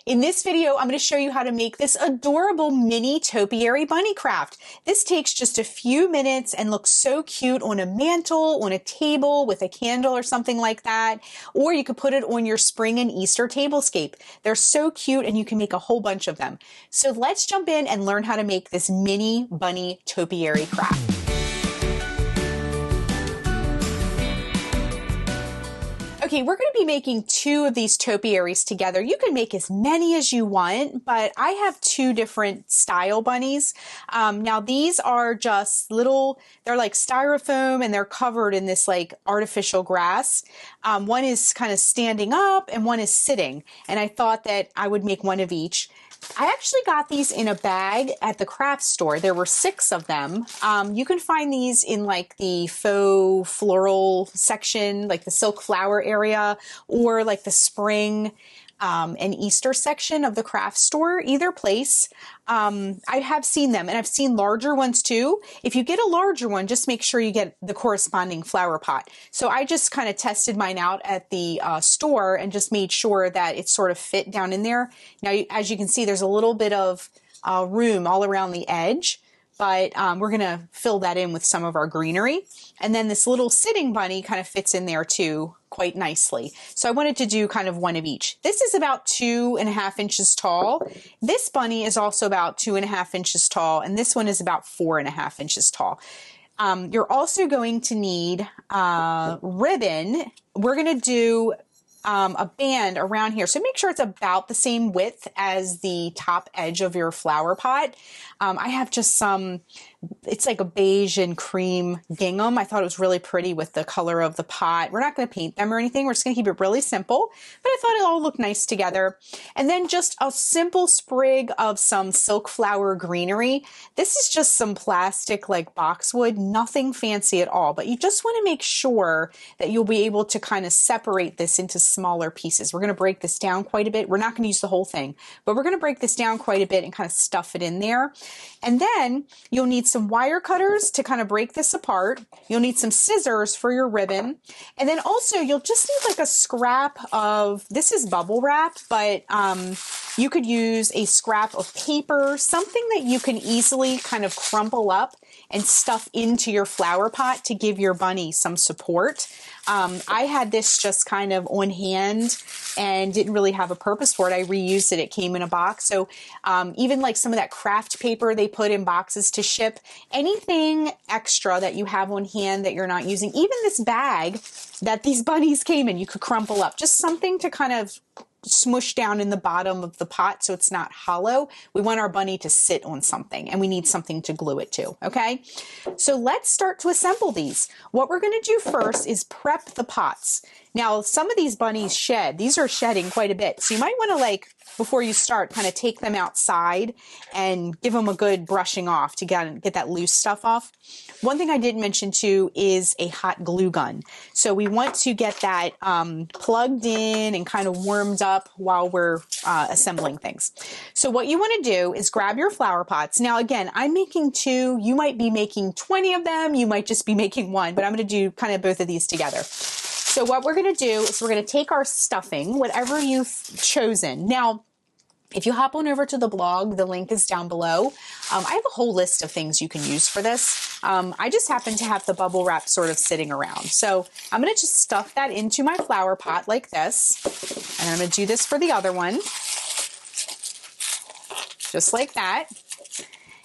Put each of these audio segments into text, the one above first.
In this video, I'm going to show you how to make this adorable mini topiary bunny craft. This takes just a few minutes and looks so cute on a mantle, on a table with a candle or something like that. Or you could put it on your spring and Easter tablescape. They're so cute and you can make a whole bunch of them. So let's jump in and learn how to make this mini bunny topiary craft. Okay, we're going to be making two of these topiaries together. You can make as many as you want, but I have two different style bunnies. Now these are just little, they're like styrofoam and they're covered in this like artificial grass. One is kind of standing up and one is sitting. And I thought that I would make one of each. I actually got these in a bag at the craft store. There were 6 of them. You can find these in like the faux floral section, like the silk flower area, or like the spring and Easter section of the craft store, either place. I have seen them and I've seen larger ones too. If you get a larger one, just make sure you get the corresponding flower pot. So I just kind of tested mine out at the store and just made sure that it sort of fit down in there. Now, as you can see, there's a little bit of room all around the edge, but we're going to fill that in with some of our greenery. And then this little sitting bunny kind of fits in there too quite nicely. So I wanted to do kind of one of each. This is about 2.5 inches tall. This bunny is also about 2.5 inches tall. And this one is about 4.5 inches tall. You're also going to need ribbon. We're going to do a band around here. So make sure it's about the same width as the top edge of your flower pot. I have just some, it's like a beige and cream gingham. I thought it was really pretty with the color of the pot. We're not going to paint them or anything. We're just going to keep it really simple, but I thought it all looked nice together. And then just a simple sprig of some silk flower greenery. This is just some plastic like boxwood, nothing fancy at all, but you just want to make sure that you'll be able to kind of separate this into smaller pieces. We're going to break this down quite a bit. We're not going to use the whole thing, but we're going to break this down quite a bit and kind of stuff it in there. And then you'll need some wire cutters to kind of break this apart. You'll need some scissors for your ribbon. And then also you'll just need like a scrap of, this is bubble wrap, but you could use a scrap of paper, something that you can easily kind of crumple up and stuff into your flower pot to give your bunny some support. I had this just kind of on hand and didn't really have a purpose for it. I reused it. It came in a box. So even like some of that craft paper they put in boxes to ship, anything extra that you have on hand that you're not using, even this bag that these bunnies came in, you could crumple up. Just something to kind of smush down in the bottom of the pot so it's not hollow. We want our bunny to sit on something and we need something to glue it to, okay? So let's start to assemble these. What we're going to do first is prep the pots. Now, some of these bunnies shed. These are shedding quite a bit. So you might want to, like, before you start, kind of take them outside and give them a good brushing off to get that loose stuff off. One thing I didn't mention too is a hot glue gun. So we want to get that plugged in and kind of warmed up while we're assembling things. So what you want to do is grab your flower pots. Now, again, I'm making 2. You might be making 20 of them. You might just be making 1, but I'm going to do kind of both of these together. So what we're going to do is we're going to take our stuffing, whatever you've chosen. Now, if you hop on over to the blog, the link is down below. I have a whole list of things you can use for this. I just happen to have the bubble wrap sort of sitting around. So I'm going to just stuff that into my flower pot like this. And I'm going to do this for the other one. Just like that.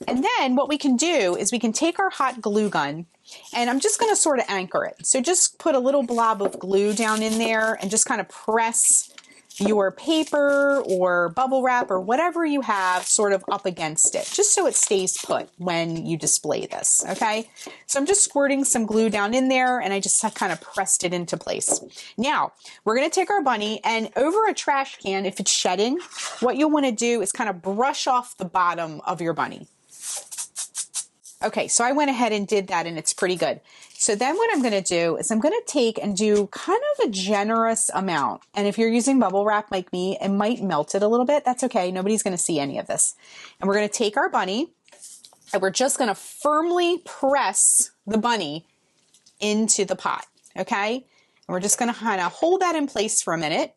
And then what we can do is we can take our hot glue gun and I'm just going to sort of anchor it. So just put a little blob of glue down in there and just kind of press your paper or bubble wrap or whatever you have sort of up against it, just so it stays put when you display this, okay? So I'm just squirting some glue down in there and I just kind of pressed it into place. Now, we're going to take our bunny and over a trash can, if it's shedding, what you'll want to do is kind of brush off the bottom of your bunny. Okay, so I went ahead and did that and it's pretty good. So then what I'm going to do is I'm going to take and do kind of a generous amount. And if you're using bubble wrap like me, it might melt it a little bit. That's okay. Nobody's going to see any of this. And we're going to take our bunny and we're just going to firmly press the bunny into the pot. Okay. And we're just going to kind of hold that in place for a minute.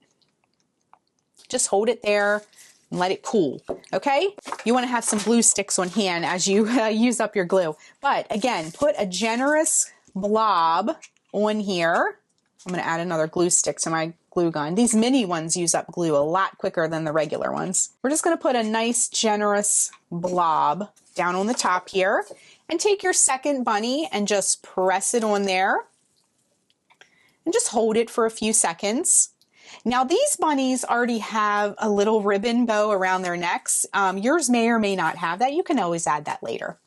Just hold it there. and let it cool, okay? You want to have some glue sticks on hand as you use up your glue. But again, put a generous blob on here. I'm going to add another glue stick to my glue gun. These mini ones use up glue a lot quicker than the regular ones. We're just going to put a nice generous blob down on the top here, and take your second bunny and just press it on there and just hold it for a few seconds. Now these bunnies already have a little ribbon bow around their necks. Yours may or may not have that. You can always add that later.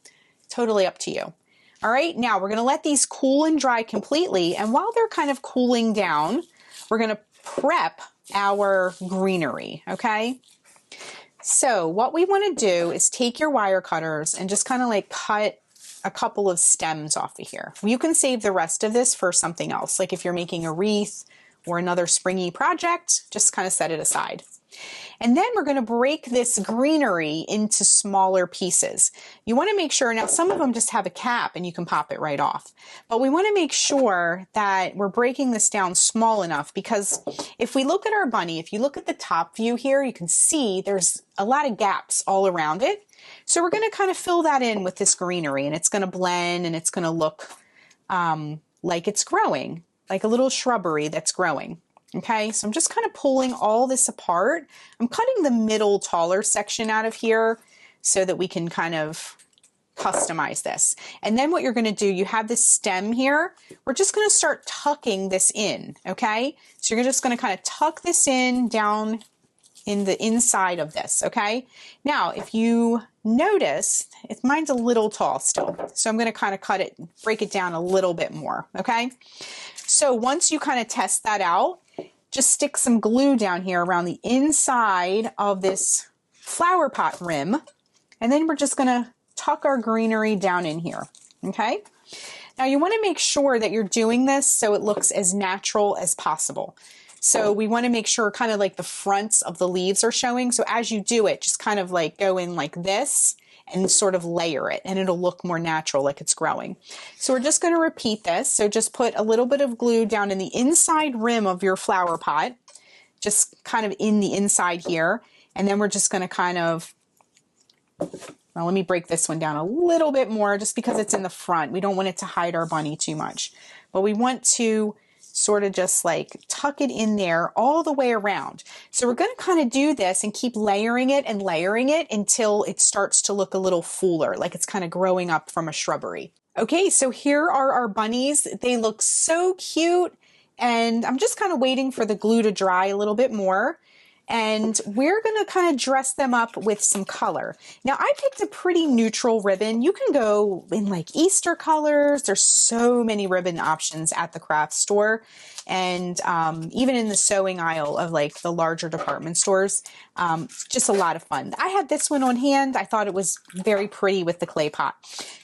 Totally up to you. All right, now we're going to let these cool and dry completely, and while they're kind of cooling down, we're going to prep our greenery, okay? So what we want to do is take your wire cutters and just kind of like cut a couple of stems off of here. You can save the rest of this for something else, like if you're making a wreath or another springy project, just kind of set it aside. And then we're going to break this greenery into smaller pieces. You want to make sure, now some of them just have a cap and you can pop it right off, but we want to make sure that we're breaking this down small enough, because if we look at our bunny, if you look at the top view here, you can see there's a lot of gaps all around it. So we're going to kind of fill that in with this greenery, and it's going to blend and it's going to look like it's growing, like a little shrubbery that's growing. Okay, so I'm just kind of pulling all this apart. I'm cutting the middle taller section out of here so that we can kind of customize this. And then what you're going to do, you have this stem here. We're just going to start tucking this in, okay? So you're just going to kind of tuck this in down in the inside of this, okay? Now, if you notice, mine's a little tall still. So I'm going to kind of cut it, break it down a little bit more, okay? So once you kind of test that out, just stick some glue down here around the inside of this flower pot rim. And then we're just going to tuck our greenery down in here. Okay. Now you want to make sure that you're doing this so it looks as natural as possible. So we want to make sure kind of like the fronts of the leaves are showing. So as you do it, just kind of like go in like this and sort of layer it, and it'll look more natural, like it's growing. So we're just going to repeat this. So just put a little bit of glue down in the inside rim of your flower pot, just kind of in the inside here. And then we're just going to kind of, now let me break this one down a little bit more just because it's in the front. We don't want it to hide our bunny too much, but we want to sort of just like tuck it in there all the way around. So we're going to kind of do this and keep layering it until it starts to look a little fuller, like it's kind of growing up from a shrubbery. Okay, so here are our bunnies. They look so cute, and I'm just kind of waiting for the glue to dry a little bit more. And we're going to kind of dress them up with some color. Now, I picked a pretty neutral ribbon. You can go in like Easter colors. There's so many ribbon options at the craft store. And even in the sewing aisle of like the larger department stores, just a lot of fun. I had this one on hand. I thought it was very pretty with the clay pot.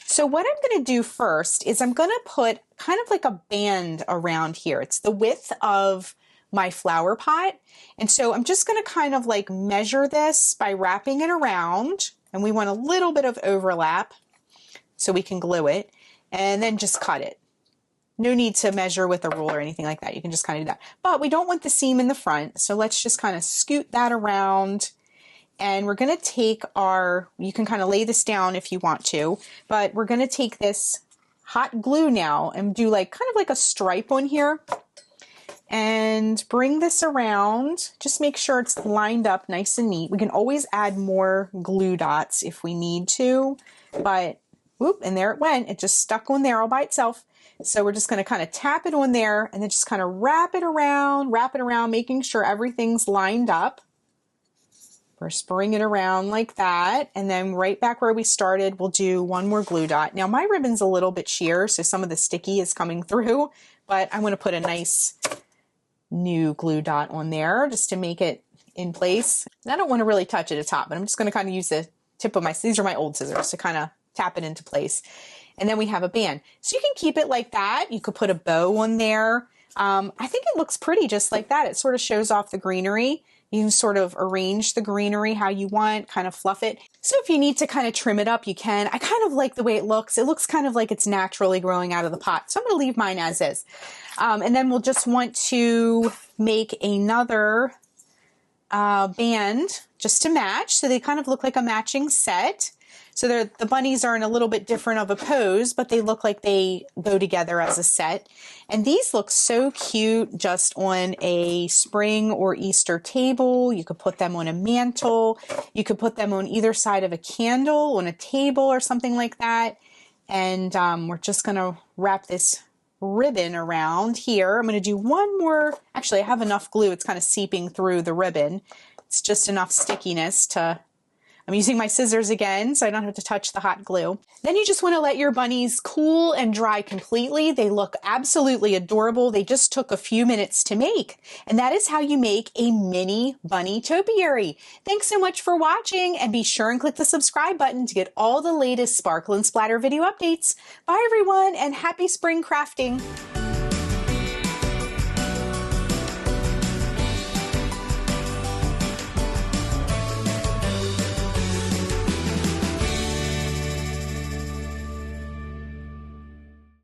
So what I'm going to do first is I'm going to put kind of like a band around here. It's the width of my flower pot. And so I'm just going to kind of like measure this by wrapping it around, and we want a little bit of overlap so we can glue it, and then just cut it. No need to measure with a ruler or anything like that. You can just kind of do that. But we don't want the seam in the front, so let's just kind of scoot that around. And we're going to take you can kind of lay this down if you want to, but we're going to take this hot glue now and do like kind of like a stripe on here. And bring this around. Just make sure it's lined up nice and neat. We can always add more glue dots if we need to, but whoop, and there it went. It just stuck on there all by itself. So we're just going to kind of tap it on there and then just kind of wrap it around, making sure everything's lined up. First bring it around like that, and then right back where we started, we'll do one more glue dot. Now my ribbon's a little bit sheer, so some of the sticky is coming through, but I want to put a nice new glue dot on there just to make it in place. And I don't want to really touch it at the top, but I'm just going to kind of use the tip of these are my old scissors to kind of tap it into place. And then we have a band. So you can keep it like that. You could put a bow on there. I think it looks pretty just like that. It sort of shows off the greenery. You can sort of arrange the greenery how you want, kind of fluff it. So if you need to kind of trim it up, you can. I kind of like the way it looks. It looks kind of like it's naturally growing out of the pot. So I'm going to leave mine as is. And then we'll just want to make another band just to match. So they kind of look like a matching set. So the bunnies are in a little bit different of a pose, but they look like they go together as a set. And these look so cute just on a spring or Easter table. You could put them on a mantle. You could put them on either side of a candle, on a table or something like that. And we're just going to wrap this ribbon around here. I'm going to do one more. Actually, I have enough glue. It's kind of seeping through the ribbon. It's just enough stickiness to... I'm using my scissors again, so I don't have to touch the hot glue. Then you just want to let your bunnies cool and dry completely. They look absolutely adorable. They just took a few minutes to make. And that is how you make a mini bunny topiary. Thanks so much for watching, and be sure and click the subscribe button to get all the latest Sparkle and Splatter video updates. Bye everyone, and happy spring crafting.